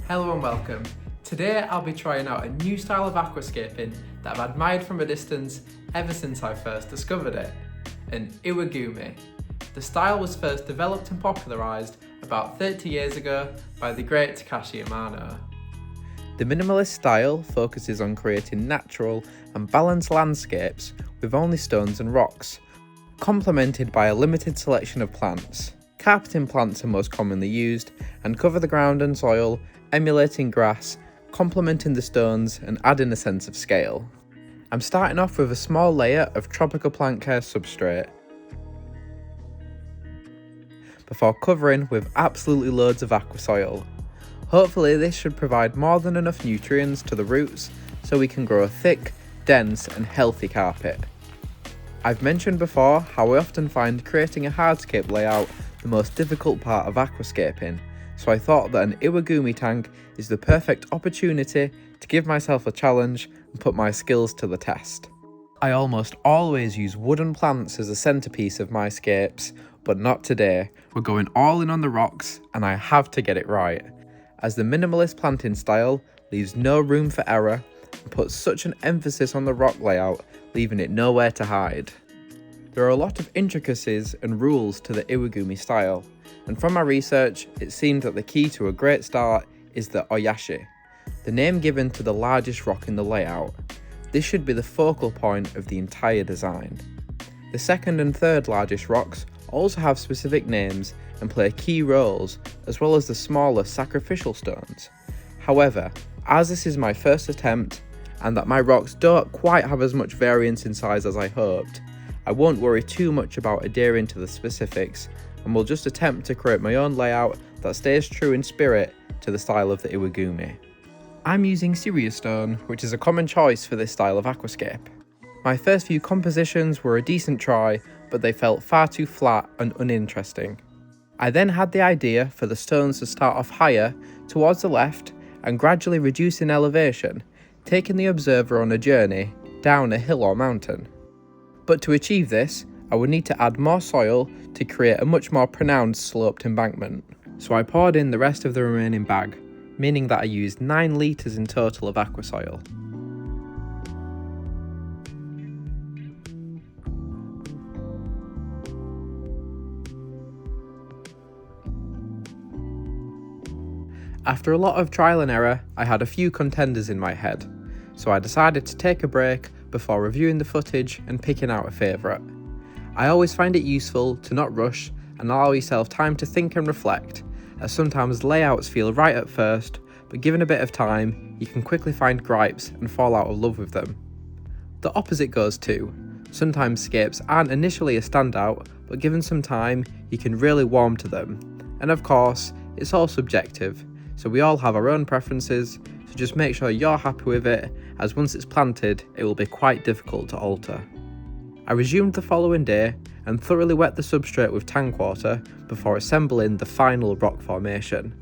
Hello and welcome. Today I'll be trying out a new style of aquascaping that I've admired from a distance ever since I first discovered it, an IWAGUMI. The style was first developed and popularised about 30 years ago by the great Takashi Amano. The minimalist style focuses on creating natural and balanced landscapes with only stones and rocks, complemented by a limited selection of plants. Carpeting plants are most commonly used and cover the ground and soil, emulating grass, complementing the stones and adding a sense of scale. I'm starting off with a small layer of tropical plant care substrate, before covering with absolutely loads of aqua soil. Hopefully this should provide more than enough nutrients to the roots so we can grow a thick, dense and healthy carpet. I've mentioned before how I often find creating a hardscape layout the most difficult part of aquascaping, so I thought that an IWAGUMI tank is the perfect opportunity to give myself a challenge and put my skills to the test. I almost always use wooden plants as a centerpiece of my scapes, but not today. We're going all in on the rocks and I have to get it right, as the minimalist planting style leaves no room for error and puts such an emphasis on the rock layout, leaving it nowhere to hide. There are a lot of intricacies and rules to the IWAGUMI style, and from my research it seemed that the key to a great start is the oyashi, the name given to the largest rock in the layout. This should be the focal point of the entire design. The second and third largest rocks also have specific names and play key roles, as well as the smaller sacrificial stones. However, as this is my first attempt, and that my rocks don't quite have as much variance in size as I hoped, I won't worry too much about adhering to the specifics, and will just attempt to create my own layout that stays true in spirit to the style of the IWAGUMI. I'm using Sirius stone, which is a common choice for this style of aquascape. My first few compositions were a decent try, but they felt far too flat and uninteresting. I then had the idea for the stones to start off higher, towards the left, and gradually reduce in elevation, taking the observer on a journey down a hill or mountain. But to achieve this, I would need to add more soil to create a much more pronounced sloped embankment. So I poured in the rest of the remaining bag, meaning that I used 9 litres in total of aqua soil. After a lot of trial and error, I had a few contenders in my head, so I decided to take a break before reviewing the footage and picking out a favourite. I always find it useful to not rush and allow yourself time to think and reflect, as sometimes layouts feel right at first, but given a bit of time, you can quickly find gripes and fall out of love with them. The opposite goes too. Sometimes scapes aren't initially a standout, but given some time, you can really warm to them. And of course, it's all subjective, so we all have our own preferences, so just make sure you're happy with it, as once it's planted, it will be quite difficult to alter. I resumed the following day and thoroughly wet the substrate with tank water before assembling the final rock formation.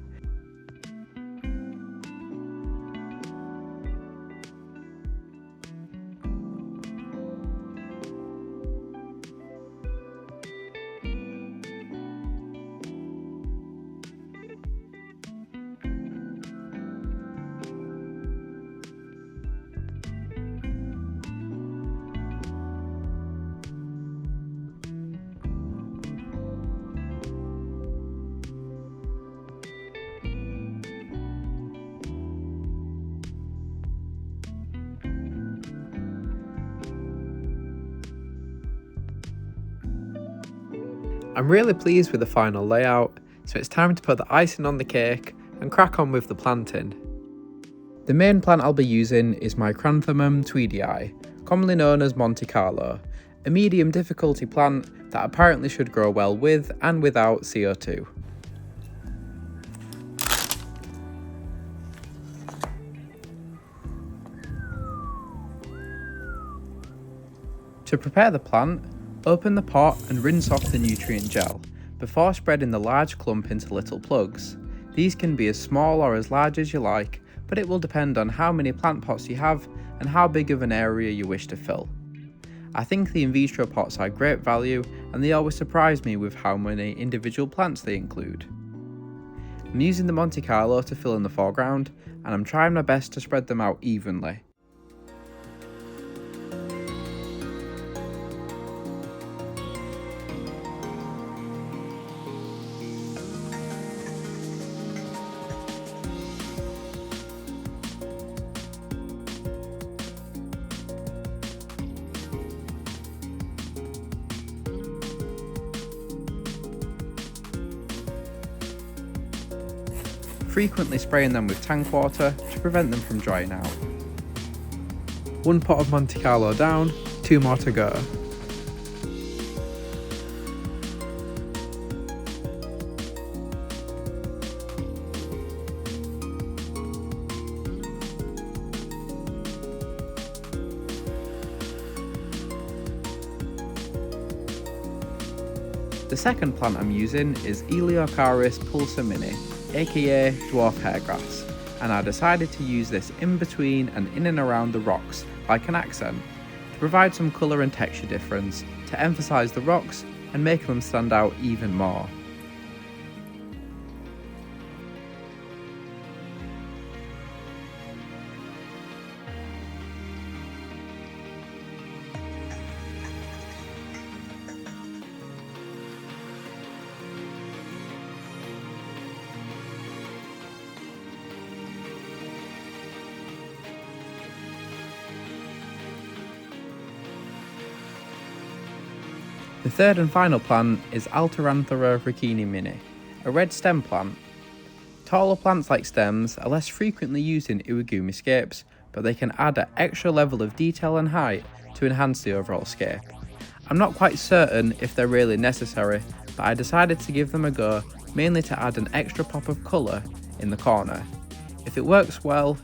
I'm really pleased with the final layout, so it's time to put the icing on the cake and crack on with the planting. The main plant I'll be using is my Chrysanthemum tweedii, commonly known as Monte Carlo, a medium difficulty plant that apparently should grow well with and without CO2. To prepare the plant, open the pot and rinse off the nutrient gel, before spreading the large clump into little plugs. These can be as small or as large as you like, but it will depend on how many plant pots you have and how big of an area you wish to fill. I think the in vitro pots are great value, and they always surprise me with how many individual plants they include. I'm using the Monte Carlo to fill in the foreground, and I'm trying my best to spread them out evenly. Frequently spraying them with tank water to prevent them from drying out. One pot of Monte Carlo down, 2 more to go. The second plant I'm using is Eliocharis pulsar mini, aka dwarf hairgrass, and I decided to use this in between and in and around the rocks like an accent, to provide some colour and texture difference, to emphasise the rocks and make them stand out even more. The third and final plant is Alteranthera ricini mini, a red stem plant. Taller plants like stems are less frequently used in Iwagumi scapes, but they can add an extra level of detail and height to enhance the overall scape. I'm not quite certain if they're really necessary, but I decided to give them a go, mainly to add an extra pop of colour in the corner. If it works well,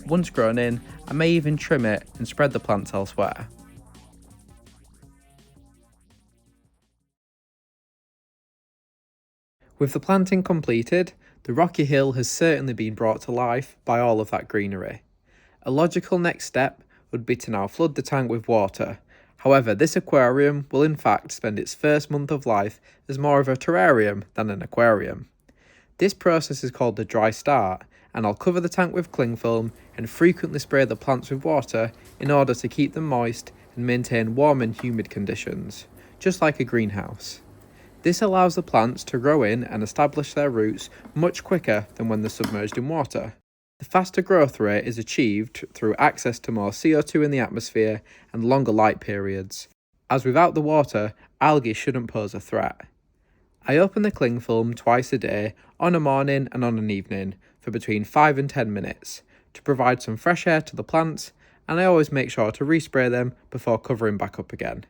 once grown in, I may even trim it and spread the plants elsewhere. With the planting completed, the rocky hill has certainly been brought to life by all of that greenery. A logical next step would be to now flood the tank with water. However, this aquarium will in fact spend its first month of life as more of a terrarium than an aquarium. This process is called the dry start, and I'll cover the tank with cling film and frequently spray the plants with water in order to keep them moist and maintain warm and humid conditions, just like a greenhouse. This allows the plants to grow in and establish their roots much quicker than when they're submerged in water. The faster growth rate is achieved through access to more CO2 in the atmosphere and longer light periods, as without the water, algae shouldn't pose a threat. I open the cling film twice a day, on a morning and on an evening, for between 5 and 10 minutes, to provide some fresh air to the plants, and I always make sure to respray them before covering back up again.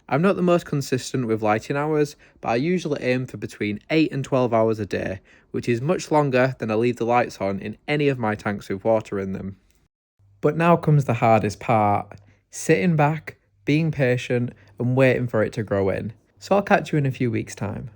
I'm not the most consistent with lighting hours, but I usually aim for between 8 and 12 hours a day, which is much longer than I leave the lights on in any of my tanks with water in them. But now comes the hardest part, sitting back, being patient and waiting for it to grow in. So I'll catch you in a few weeks' time.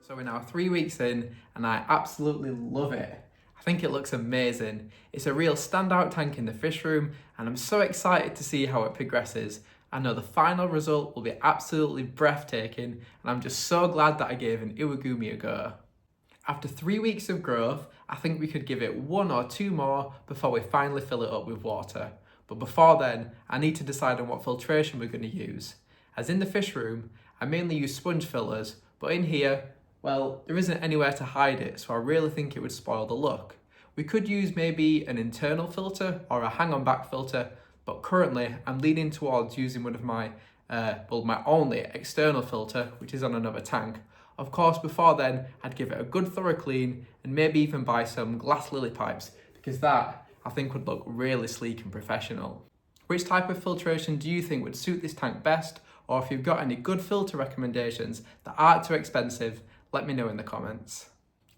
So we're now 3 weeks in and I absolutely love it. I think it looks amazing. It's a real standout tank in the fish room, and I'm so excited to see how it progresses. I know the final result will be absolutely breathtaking, and I'm just so glad that I gave an Iwagumi a go. After 3 weeks of growth, I think we could give it 1 or 2 more before we finally fill it up with water. But before then, I need to decide on what filtration we're going to use. As in the fish room, I mainly use sponge fillers, but in here, well, there isn't anywhere to hide it, so I really think it would spoil the look. We could use maybe an internal filter or a hang-on back filter, but currently I'm leaning towards using one of my only external filter, which is on another tank. Of course, before then, I'd give it a good thorough clean and maybe even buy some glass lily pipes, because that, I think, would look really sleek and professional. Which type of filtration do you think would suit this tank best? Or if you've got any good filter recommendations that aren't too expensive, let me know in the comments.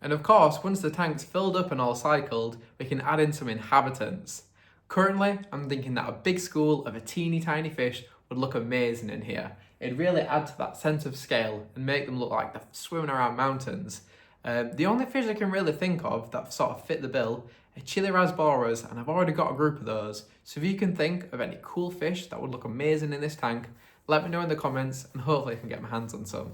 And of course, once the tank's filled up and all cycled, we can add in some inhabitants. Currently, I'm thinking that a big school of a teeny tiny fish would look amazing in here. It'd really add to that sense of scale and make them look like they're swimming around mountains. The only fish I can really think of that sort of fit the bill are chili rasboras, and I've already got a group of those. So if you can think of any cool fish that would look amazing in this tank, let me know in the comments and hopefully I can get my hands on some.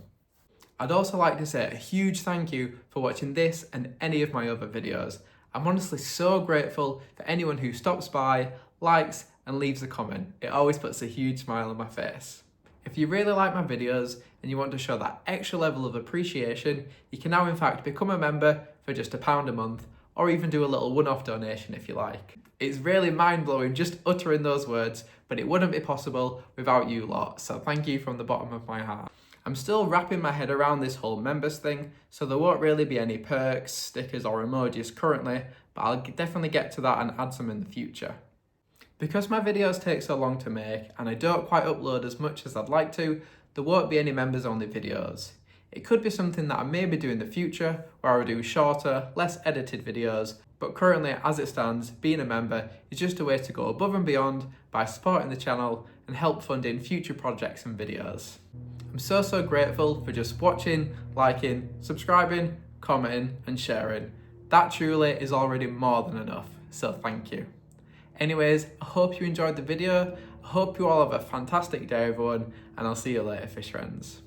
I'd also like to say a huge thank you for watching this and any of my other videos. I'm honestly so grateful for anyone who stops by, likes and leaves a comment. It always puts a huge smile on my face. If you really like my videos and you want to show that extra level of appreciation, you can now in fact become a member for just £1 a month, or even do a little one-off donation if you like. It's really mind-blowing just uttering those words, but it wouldn't be possible without you lot, so thank you from the bottom of my heart. I'm still wrapping my head around this whole members thing, so there won't really be any perks, stickers or emojis currently, but I'll definitely get to that and add some in the future. Because my videos take so long to make and I don't quite upload as much as I'd like to, there won't be any members only videos. It could be something that I maybe do in the future, where I do shorter, less edited videos, but currently as it stands, being a member is just a way to go above and beyond by supporting the channel and help funding future projects and videos. I'm so grateful for just watching, liking, subscribing, commenting and sharing. That truly is already more than enough, so thank you. Anyways, I hope you enjoyed the video. I hope you all have a fantastic day everyone, and I'll see you later fish friends.